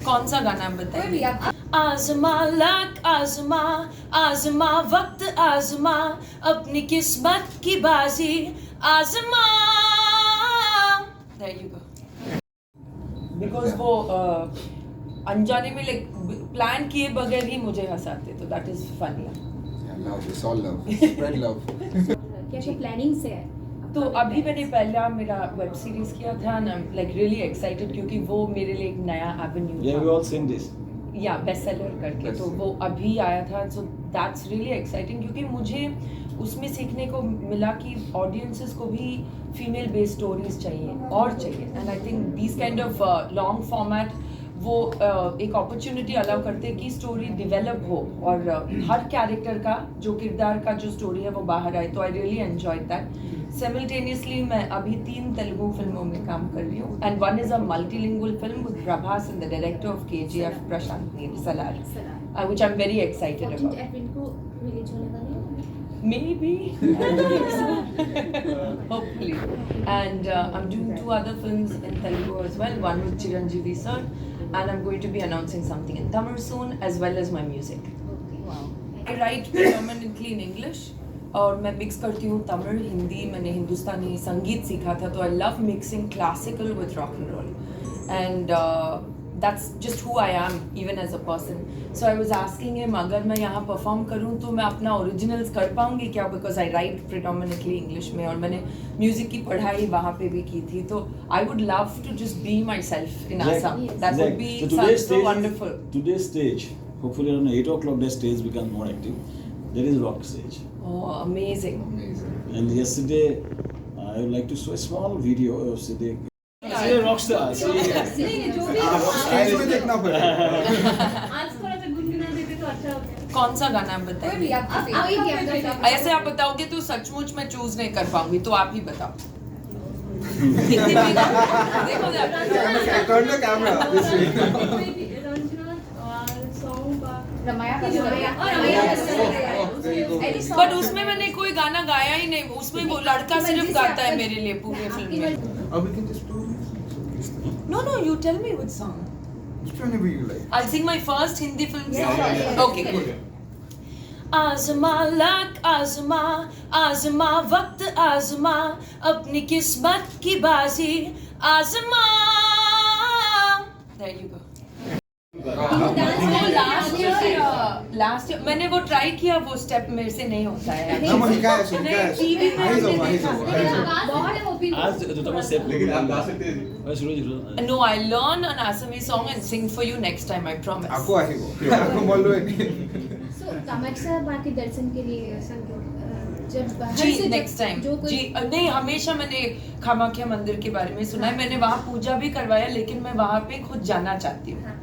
कौन सा गाना बताइए? आजमा लक आजमा आजमा वक्त आजमा अपनी किस्मत की बाजी आजमा. There you go. Because वो अनजाने में लाइक प्लान किए बगैर ही मुझे हंसाते, तो that is funny. Love, it's all love. Spread love. क्या क्या प्लानिंग से है? तो अभी मैंने पहला मेरा वेब सीरीज किया था ना, लाइक रियली एक्साइटेड क्योंकि वो मेरे लिए एक नया Avenue Yeah, we all seen this. या बेस्ट सेलर करके, तो वो अभी आया था. सो दैट्स रियली एक्साइटिंग क्योंकि मुझे उसमें सीखने को मिला कि ऑडियंसेस को भी फीमेल बेस्ड स्टोरीज चाहिए और चाहिए. And I think this kind of long format वो एक अपॉर्चुनिटी अलाउ करते हैं कि स्टोरी डिवेलप हो और हर कैरेक्टर का जो किरदार का जो स्टोरी है वो बाहर आए. तो I really enjoy that. Simultaneously मैं अभी 3 तेलुगु फिल्मों में काम कर रही हूँ and one is a multilingual film with Prabhas and the director of KGF Prashanth Neel Salaar, which I'm very excited about. April को रिलीज होने वाली है. Maybe. Hopefully. And I'm doing 2 other films in Telugu as well. One with Chiranjeevi sir, and I'm going to be announcing something in Tamil soon, as well as my music. Wow. I write predominantly in English. और मैं mix करती हूँ तमिल हिंदी. मैंने हिंदुस्तानी संगीत सीखा था, तो I love mixing classical with rock and roll, and that's just who I am even as a person. So I was asking him अगर मैं यहाँ परफॉर्म करूँ तो मैं अपना ओरिजिनल्स कर पाऊँगी क्या, because I right predominantly English में और मैंने म्यूजिक की पढ़ाई वहाँ पे भी की थी. तो I would love to just be myself in Assam. That would be so wonderful. Today's stage, hopefully around 8 o'clock the stage becomes more active. There is rock stage. Oh, amazing. And yesterday I would like to show a small video of Siddiq. See a rock star. नहीं जो भी Stage में देखना पड़ेगा. आज थोड़ा सा गुनगुना देते तो अच्छा होता. कौन सा गाना कोई बताइए? भी आप कोई भी ऐसे आप बताओगे तो सचमुच मैं चूज नहीं कर पाऊंगी, तो आप ही बताओ. देखो Turn the camera this way. But उसमें मैंने कोई गाना गाया ही नहीं. उसमें वो लड़का सिर्फ गाता है मेरे लिए पूरे फिल्म में. We can just do No, you tell me which song. which one you like. I'll sing my first Hindi film song. Yeah. Okay, cool. आजमा लक आजमा आजमा वक्त आजमा अपनी किस्मत की बाजी आजमा. There you go. Last year मैंने वो ट्राई किया, वो स्टेप मेरे से नहीं होता है. आज जो तुम स्टेप लेकिन आप गा सकते हैं. शुरू No, I learn an Assamese song and sing for you next time, I promise. आपको आएगा. आपको बोलो है. सो कामाख्या मां के दर्शन के लिए जब जी नेक्स्ट टाइम जी. नहीं, हमेशा मैंने कामाख्या मंदिर के बारे में सुना है. मैंने वहाँ पूजा भी करवाया, लेकिन मैं वहाँ पे खुद जाना चाहती हूँ.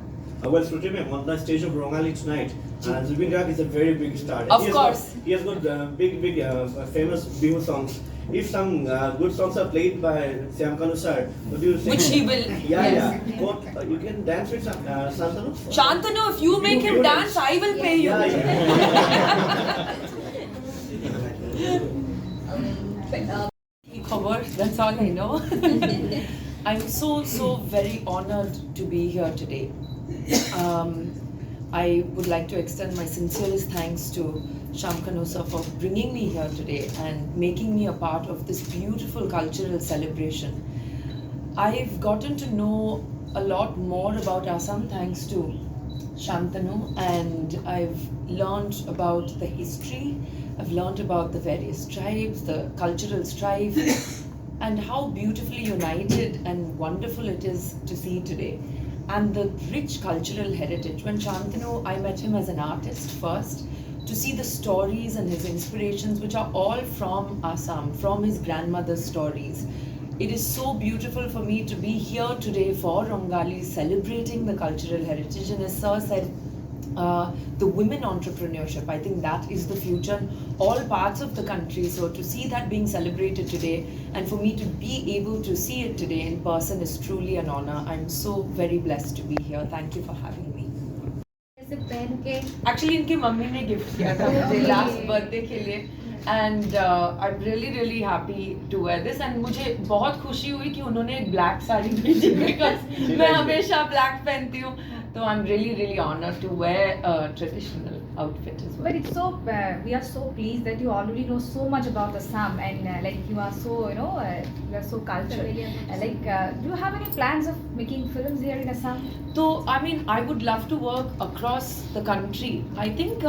Well, Shruti ma'am, on the stage of Rongali tonight, Zubin Garg is a very big star. Of course. He has got big, famous Bihu songs. If some good songs are played by Syam Kanu sir, would you sing? Which he will. Yeah, Yes. yeah. What, you can dance with Shantanu? Shantanu, if you make him dance, I will pay you. Khabar, that's all I know. I'm so very honored to be here today. I would like to extend my sincerest thanks to Syam Kanu sir for bringing me here today and making me a part of this beautiful cultural celebration. I've gotten to know a lot more about Assam thanks to Shantanu, and I've learned about the history, I've learned about the various tribes, the cultural strife, and how beautifully united and wonderful it is to see today. And the rich cultural heritage. When Shantanu, I met him as an artist first, to see the stories and his inspirations, which are all from Assam, from his grandmother's stories. It is so beautiful for me to be here today for Rongali, celebrating the cultural heritage. And as Sir said, the women entrepreneurship, I think that is the future in all parts of the country. So to see that being celebrated today, and for me to be able to see it today in person is truly an honor. I'm so very blessed to be here. Thank you for having me. ऐसे पहन के Actually इनकी mummy ने gift किया था मुझे last birthday के लिए. and I'm really happy to wear this and मुझे बहुत खुशी हुई कि उन्होंने एक black साड़ी भेजी because मैं हमेशा black पहनती हूँ, तो I'm really honored to wear a traditional outfit as well. But it's so we are so pleased that you already know so much about Assam and like you are so you are so cultured. Do you have any plans of making films here in Assam? So I mean I would love to work across the country. I think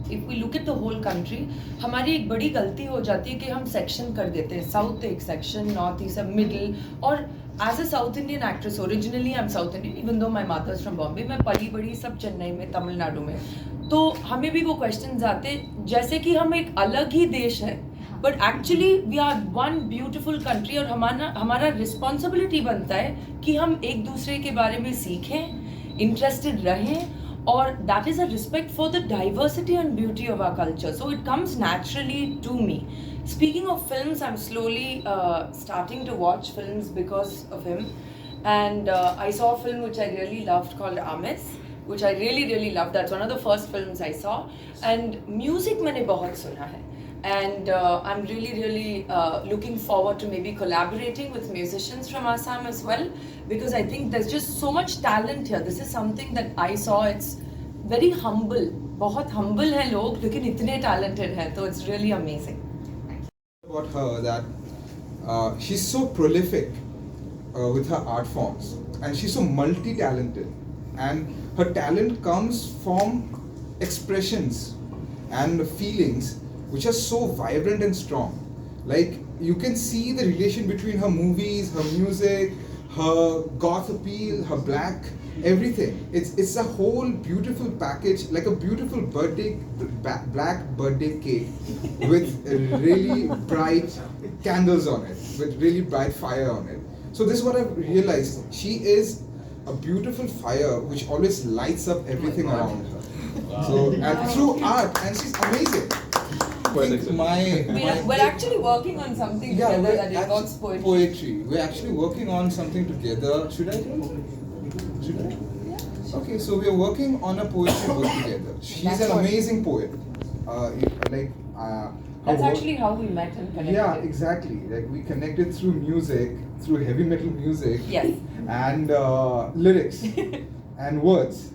if we look at the whole country, हमारी एक बड़ी गलती हो जाती है कि हम section कर देते हैं, साउथ एक सेक्शन, नॉर्थ ईस्ट, मिडिल. और as a south Indian actress, originally I am south Indian even though my mothers from Bombay, मैं पली बड़ी सब चेन्नई में, तमिलनाडु में, तो हमें भी वो क्वेश्चन आते जैसे कि हम एक अलग ही देश है, but actually we are one beautiful country. और हमारा रिस्पॉन्सिबिलिटी बनता है कि हम एक दूसरे के बारे में सीखें, इंटरेस्टेड रहें, or that is a respect for the diversity and beauty of our culture. So it comes naturally to me. Speaking of films, I'm slowly starting to watch films because of him, and I saw a film which I really loved called Amis, which I really loved. That's one of the first films I saw, and music मैंने बहुत सुना है, and I'm really looking forward to maybe collaborating with musicians from Assam as well, because I think there's just so much talent here. This is something that I saw. It's very humble, बहुत humble है लोग, लेकिन इतने talented हैं, तो it's really amazing. About her that she's so prolific with her art forms, and she's so multi-talented, and her talent comes from expressions and feelings which are so vibrant and strong. Like you can see the relation between her movies, her music, her goth appeal, her black, everything. It's a whole beautiful package, like a beautiful birthday, black birthday cake with really bright candles on it, with really bright fire on it. So this is what I've realized. She is a beautiful fire which always lights up everything around her. Wow. So and through art, and she's amazing. We're actually working on something together that involves poetry. We're actually working on something together. Should I? Yeah. Okay, so we're working on a poetry book together. She's an amazing poet. That's actually how we met and connected. Yeah, exactly. Like we connected through music, through heavy metal music. Yes. And lyrics and words.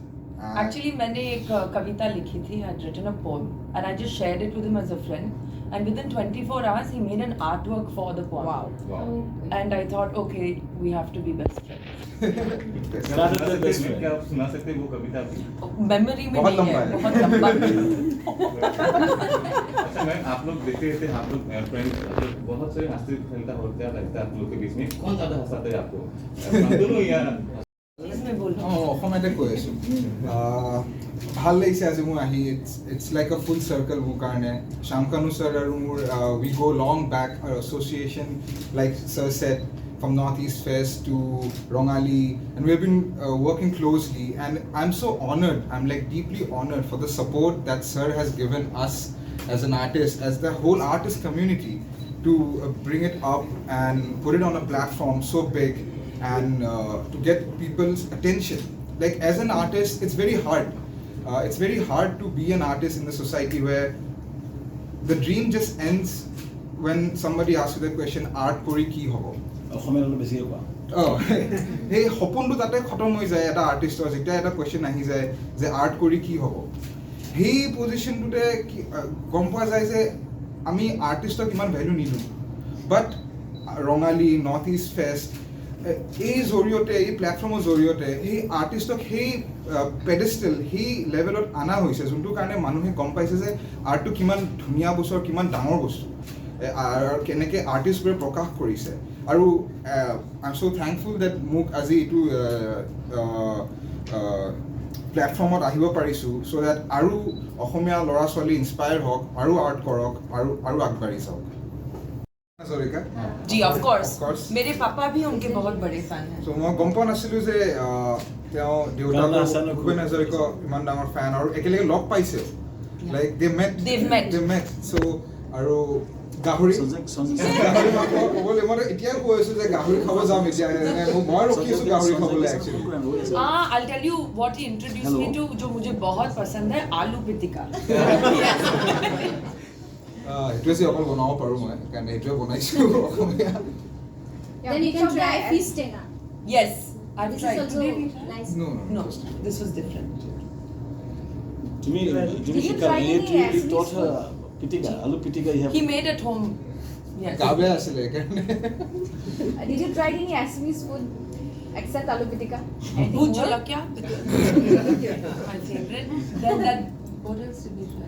Actually, मैंने एक कविता लिखी थी. I had written a poem and I just shared it with him as a friend. And within 24 hours, he made an artwork for the poem. Wow. And I thought, okay, we have to be best friends. क्या आप सुना सकते हैं वो कविता भी? Memory में बहुत नहीं है, लंबा बहुत लंबा. अच्छा मैम, आप लोग देखते रहते हैं, आप लोग फ्रेंड्स बहुत सारे हंसते खेलता होता लगता है आप लोग के बीच में, कौन ज़्यादा हंसाता है आपको? दोनों यार इसमें बोल रहा हूँ. অসমতে কৈ আছো ভাল লাগিছে আজি মোৰ আহি. It's like a full circle মোৰ কাৰণে. শামকানু ছাৰ আৰু মোৰ we go' long back association, like sir said, from Northeast Fest to Rongali, and we have been working closely, and I'm so honored, I'm like deeply honored for the support that sir has given us as an artist, as the whole artist community, to bring it up and put it on a platform so big, and to get people's attention. Like as an artist, it's very hard. It's very hard to be an artist in the society where the dream just ends when somebody asks you the question, art kori ki hobo? অসমীয়াত অলপ বেছিকৈ কোৱা. সেই সপোনটো তাতে খতম হৈ যায় এটা আৰ্টিষ্টৰ. যেতিয়া এটা কুৱেশ্যন আহি যায় যে আৰ্ট কৰি কি হ'ব, সেই পজিশ্যনটোতে গম পোৱা যায় যে আমি আৰ্টিষ্টক ইমান ভেলু নিদিওঁ. But Rongali, north East fest, এই জৰিয়তে, এই প্লেটফৰ্মৰ জৰিয়তে সেই আৰ্টিষ্টক সেই পেডেষ্টেল, সেই লেভেলত অনা হৈছে, যোনটোৰ কাৰণে মানুহে গম পাইছে যে আৰ্টটো কিমান ধুনীয়া বস্তু, কিমান ডাঙৰ বস্তু, আৰু কেনেকৈ আৰ্টিষ্টবোৰে প্ৰকাশ কৰিছে. আৰু আই এম চ' থেংকফুল ডেট মোক আজি এইটো প্লেটফৰ্মত আহিব পাৰিছোঁ, চ' ডেট আৰু অসমীয়া ল'ৰা ছোৱালী ইনস্পায়াৰ হওক, আৰু আৰ্ট কৰক, আৰু আগবাঢ়ি যাওক. जी ऑफ कोर्स, मेरे पापा भी उनके बहुत बड़े फैन हैं. চ' মই গম পোৱা নাছিলোঁ যে তেওঁ দেউতাক ভূপেন হাজৰিকা ইমান ডাঙৰ ফেন, আৰু একেলগে লগ পাইছে. Like they've met. চ' আৰু গাহৰি ক'বলৈ মই এতিয়াই কৈ আছোঁ যে গাহৰি খাব যাম এতিয়া. মই ৰখি আছোঁ গাহৰি খাবলৈ actually. I'll tell you what he introduced me to, जो मुझे बहुत पसंद है, आलू पिटिका. সেইটোৱে যে অকল বনাব পাৰোঁ মই কাৰণ সেইটোৱে বনাইছোঁ Asamiya Then you can try fish tenga. Yes, I've This tried. is also Today we nice. No, No, just- this was different. তুমি Did you শিকা try any you Assamese taught her food? pitika alu pitika you have He made at home. Yes. গা বেয়া আছিলে সেইকাৰণে Did you try any Assamese food except aloo pitika? Anything Bhoot more? jolakya. My favorite. Then that. What else did we try?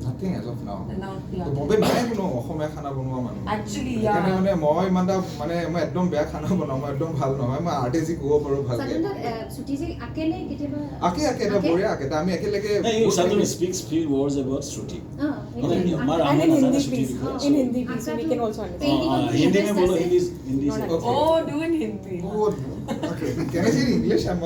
nothing as of now And now, yeah. Bombay নাই কোনো অসমীয়া খানা বনোৱা মানুহ Actually, সেইকাৰণে yeah. মানে মই ইমান এটা মানে মই একদম বেয়া খানা বনাওঁ মই একদম ভাল নহয় মই আৰ্টিষ্ট ক'ব পাৰোঁ ভালকে Sadhana, Shruti ji akele kitaba. আকে এটা বঢ়িয়া আকে আমি একেলগে hey you suddenly speaks few words about Shruti Okay. हमारा And in हमारा Hindi, Shruti please. because In Hindi, please. We can also understand. Painting on the Hindi में interest बोलो ऐसे? हिंदी Not से Okay. Oh, do in Hindi. Oh, okay. Can I say in English?